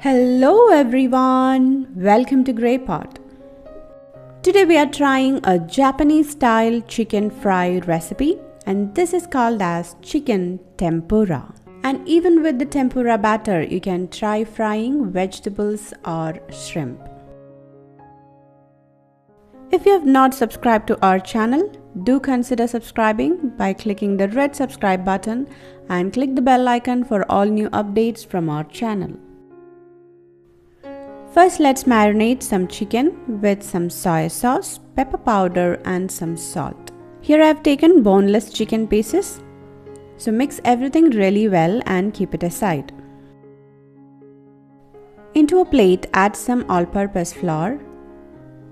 Hello everyone, welcome to Grey Pot. Today we are trying a Japanese style chicken fry recipe, and this is called as chicken tempura. And even with the tempura batter, you can try frying vegetables or shrimp. If you have not subscribed to our channel, do consider subscribing by clicking the red subscribe button and click the bell icon for all new updates from our channel. First, let's marinate some chicken with some soy sauce, pepper powder and some salt. Here I have taken boneless chicken pieces. So mix everything really well and keep it aside. Into a plate, add some all-purpose flour,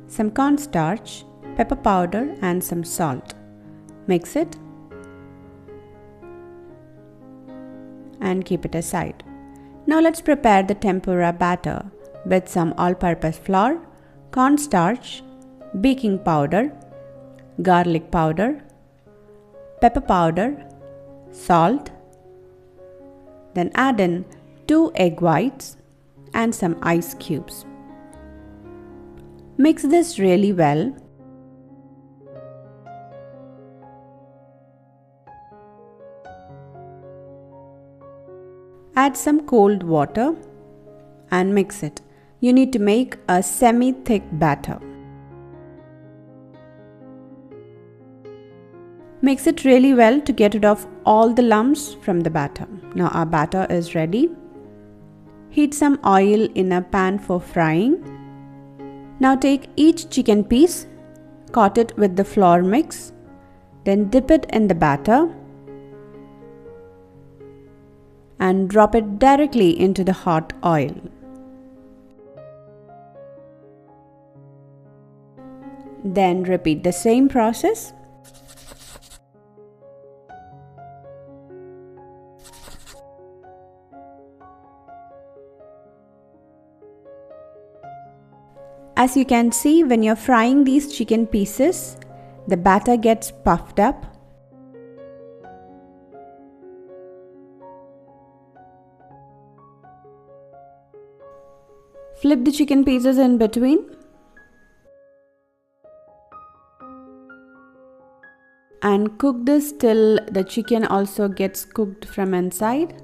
some cornstarch, pepper powder and some salt. Mix it and keep it aside. Now let's prepare the tempura batter with some all-purpose flour, cornstarch, baking powder, garlic powder, pepper powder, salt. Then add in 2 egg whites and some ice cubes. Mix this really well. Add some cold water and mix it. You need to make a semi-thick batter. Mix it really well to get rid of all the lumps from the batter. Now our batter is ready. Heat some oil in a pan for frying. Now take each chicken piece, coat it with the flour mix, then dip it in the batter and drop it directly into the hot oil. Then repeat the same process. As you can see, when you're frying these chicken pieces, the batter gets puffed up. Flip the chicken pieces in between. And cook this till the chicken also gets cooked from inside.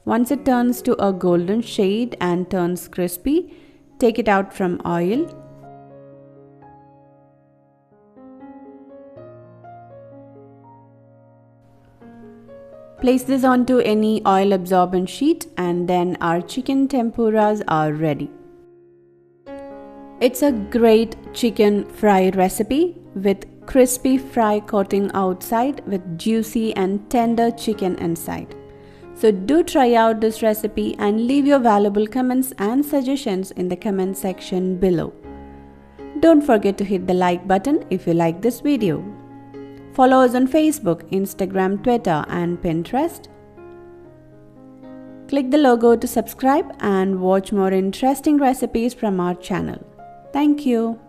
Once it turns to a golden shade and turns crispy, take it out from oil. Place this onto any oil absorbent sheet and then our chicken tempuras are ready. It's a great chicken fry recipe with crispy fry coating outside with juicy and tender chicken inside. So do try out this recipe and leave your valuable comments and suggestions in the comment section below. Don't forget to hit the like button if you like this video. Follow us on Facebook, Instagram, Twitter and Pinterest. Click the logo to subscribe and watch more interesting recipes from our channel. Thank you.